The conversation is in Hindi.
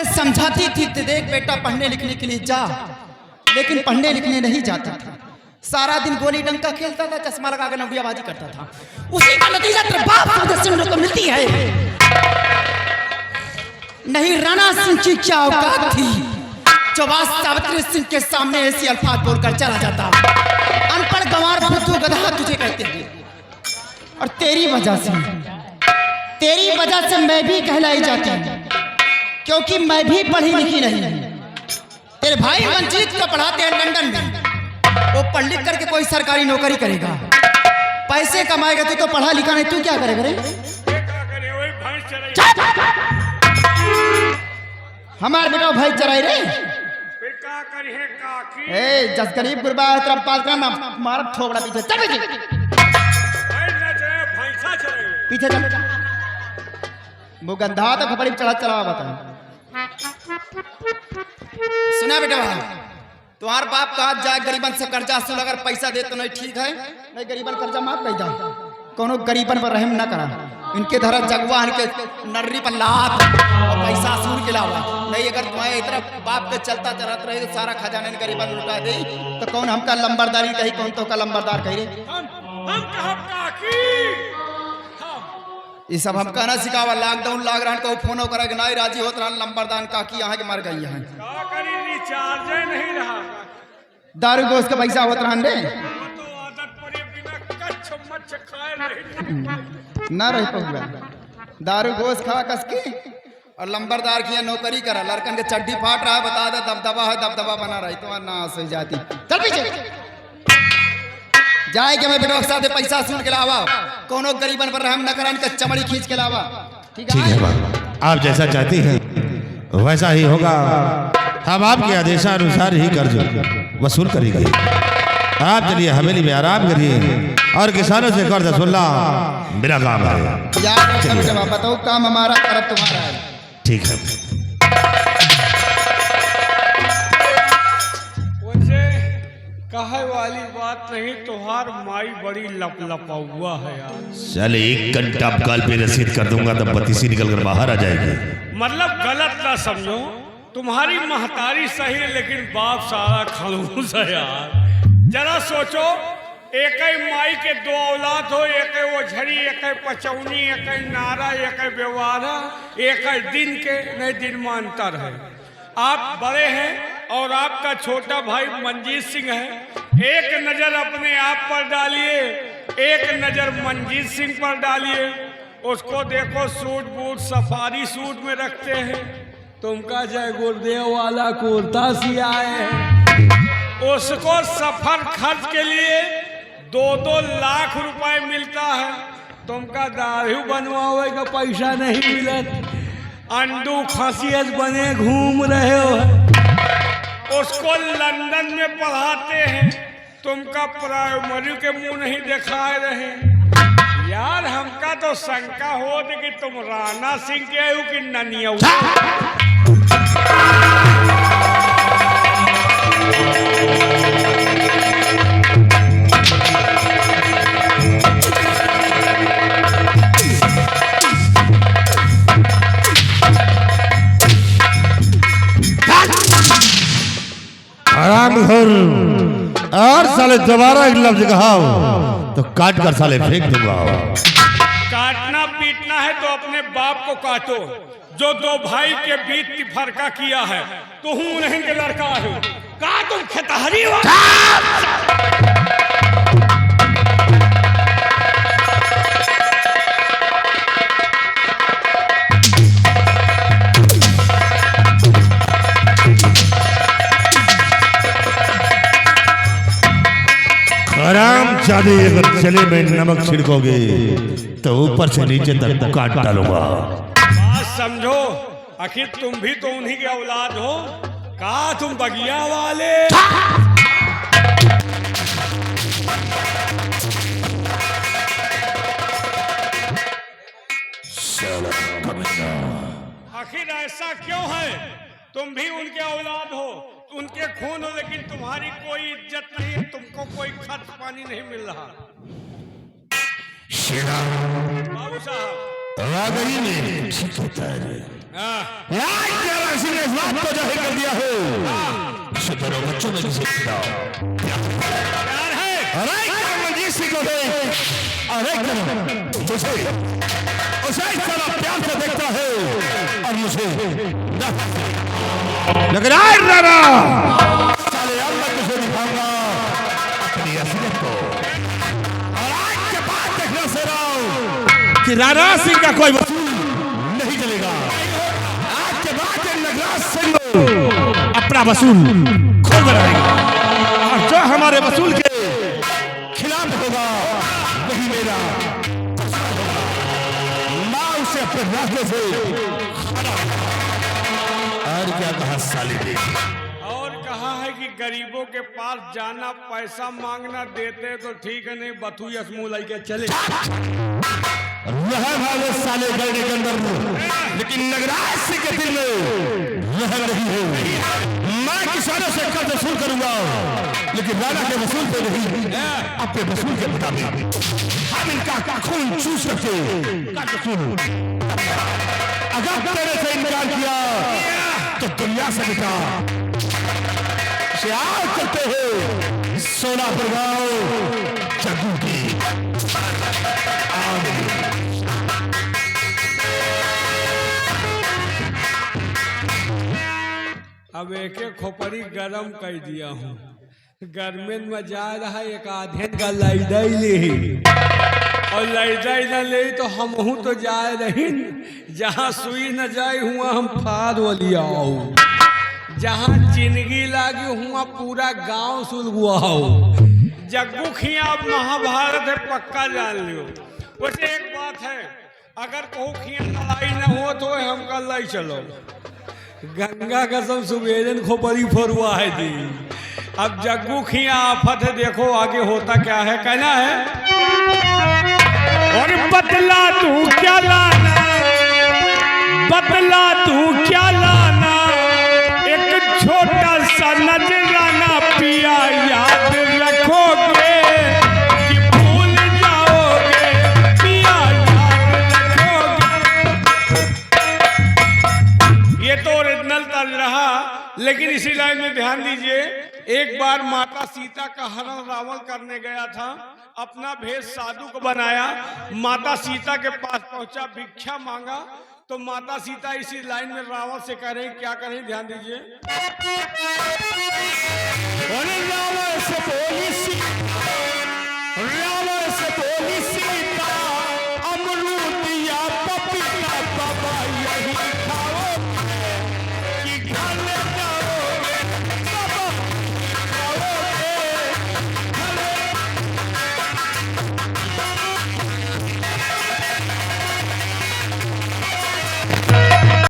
मुझे समझाती थी तो देख बेटा पढ़ने लिखने के लिए जा, लेकिन पढ़ने लिखने नहीं जाता था। सारा दिन गोली डंका खेलता था, चश्मा लगा कर नौकरियाबाजी करता था। उसी का नतीजा तेरे बाप से सुनने को मिलती है। नहीं राणा सिंह की क्या औकात थी जो बात सावित्री सिंह के सामने ऐसी अल्फाज बोलकर चला जाता। अनपढ़ गंवार बुद्धू गधा तुझे कहते हैं, और तेरी वजह से मैं भी कहलाई जाती हूँ, क्योंकि मैं भी पढ़ी लिखी नहीं। तेरे भाई मंजीत को पढ़ाते हैं लंदन में, वो पढ़ लिख करके कोई सरकारी नौकरी करेगा, पैसे कमाएगा। तू तो पढ़ा लिखा नहीं, तू क्या करेगा रे? हमारे बेटा भाई चराई रे। ए जस गरीब गुरबा तेरा पाल का ना मार थोबड़ा पीछे चल, पीछे चल। वो गंधा तो खपड़ी चढ़ा चला बता। सुना बेटा, तुम्हार बाप कहा जाए गरीबन से कर्जा सुन, अगर पैसा दे तो नहीं ठीक है, नहीं गरीबन कर्जा माफ कर जा। कोनो गरीबन पर रहम न करा, इनके धरा जगवा इनके नर्री पर लात और पैसा सूर के लावा। नहीं अगर तुम्हारे इतना बाप के चलता चलत रहे तो सारा खजाना गरीबन लुटा दे, तो कौन हमका लंबरदारी कही, कौन तो का लंबरदार कही रे? ये सब हम कहना सिखावा। लॉकडाउन लाग रहा को फोन करा के नहीं राजी होत रहा लंबरदान काकी यहाँ के मर गई है। नहीं रहा दारू गोश्त का पैसा होत रहा रे ना रह पहुआ। दारू गोश्त खा कस के और लंबरदार की नौकरी करा। लड़कन के चड्डी फाट रहा, बता दे दबदबा है, दबदबा बना रही तो ना सही जाती। चल पीछे जाए कि मैं बेटा साथ पैसा सुन के लावा, कोनो गरीबन पर रहम न करन का चमड़ी खींच के लावा। ठीक है आप जैसा चाहती हैं वैसा ही होगा। हम आपके आदेशानुसार ही कर्ज वसूल करेंगे। आप चलिए हवेली में आराम करिए और किसानों से कर्ज वसूलना मेरा काम है। यार बताओ काम हमारा तरफ तुम्हारा है। ठीक है। कहे वाली बात नहीं, तुहार माई बड़ी लपलपा हुआ है यार। चल 1 घंटा कल पे रसीद कर दूंगा तब बत्तीसी निकल कर बाहर आ जाएगी। मतलब गलत ना समझो, तुम्हारी महतारी सही है लेकिन बाप सारा खड़ूस है यार। जरा सोचो, एक ही माई के 2 औलाद हो, एक वो झड़ी, एक पचौनी, एक नारा, एक व्यवहारा, एक दिन के नहीं दिन में अंतर है। आप बड़े हैं और आपका छोटा भाई मंजीत सिंह है। एक नजर अपने आप पर डालिए, एक नजर मंजीत सिंह पर डालिए। उसको देखो सूट बूट सफारी सूट में रखते हैं, तुमका जय गुरुदेव वाला कुर्ता सियाए हैं। उसको सफर खर्च के लिए 2-2 लाख रुपए मिलता है, तुमका दाढ़ी बनवावे का पैसा नहीं मिलत। अंडू खसियत बने घूम रहे हो। उसको लंदन में पढ़ाते हैं, तुमका प्राइमरी के मुंह नहीं दिखाए रहे। यार हमका तो शंका हो कि तुम राणा सिंह के हो कि ननिया। आराम कर और साले दोबारा एक लफ्ज कहा तो काट कर साले फेंक दूंगा। काटना पीटना है तो अपने बाप को काटो, जो 2 भाई के बीच फरका किया है। तो हूँ नहीं के लड़का है का तुम खेतहरी हो। आराम चाहते अगर चले में नमक छिड़कोगे तो ऊपर से नीचे तक काट डालूंगा। बात समझो, आखिर तुम भी तो उन्हीं के औलाद हो। का तुम बगिया वाले? आखिर ऐसा क्यों है? तुम भी उनके औलाद हो, उनके खून हो, लेकिन तुम्हारी कोई इज्जत नहीं है, तुमको कोई खर्च पानी नहीं मिल रहा। बाबू साहब बात को जाहिर कर दिया हो। सुधरो बच्चों में किसे खिलाओ प्यार है। अरे मनजीत सिंह को दे, अरे तुझे उसे इतना प्यार से देखता है और मुझे लेकिन आज राणा साले अल्लाह तुझे दिखाऊंगा अपनी असलियत को। और आज के बाद देखना से रहो कि राणा सिंह का कोई वसूल नहीं चलेगा। आज के बाद नगराज सिंह अपना वसूल खुद बनाएगा और जो हमारे वसूल के खिलाफ होगा वही मेरा मां उसे अपने रास्ते से और क्या कहा साली ने और कहा है कि गरीबों के पास जाना पैसा मांगना देते तो ठीक है, नहीं बथू यसमू लेके चले रह वाले साले गए के अंदर लेकिन नगराज सिंह के दिल में रह रही है। मैं किसानों से कर्ज वसूल करूंगा लेकिन राणा के वसूल पे नहीं, अपने वसूल के मुताबिक हम इनका खून चूस रखे। अगर तेरे से इनकार किया तो दुनिया से मिटा शियार करते हो सोना प्रभाव जगू की अब एक एक खोपड़ी गरम कर दिया हूँ। गर्मिन में जा रहा एक आधे का लाइदाई ले और लाइदाई न ले तो हम हूँ तो जाए रही, जहाँ सुई न जाए हुआ हम फाद वाली आओ, जहाँ जिंदगी लागी हुआ पूरा गांव सुल हुआ हो। जग्गू खिया अब महाभारत है पक्का जान लियो। वैसे एक बात है, अगर कहूँ खिया लड़ाई न हो तो हम कल लाई चलो गंगा कसम सुबेरन खोपड़ी फोरुआ है दी। अब जग्गू खिया आफत है, देखो आगे होता क्या है। कहना है और बदला तू क्या लाना, बदला तू क्या लाना, एक छोटा सा नजराना पिया याद रखोगे कि भूल जाओगे, पिया याद रखोगे। ये तो ओरिजिनल तर्ज रहा, लेकिन इसी लाइन में ध्यान दीजिए। एक बार माता सीता का हरण रावण करने गया था, अपना भेष साधु को बनाया, माता सीता के पास पहुंचा, भिक्षा मांगा तो माता सीता इसी लाइन में रावण से कह रही, क्या कह रही ध्यान दीजिए। रावण से बोली सीता, अमरू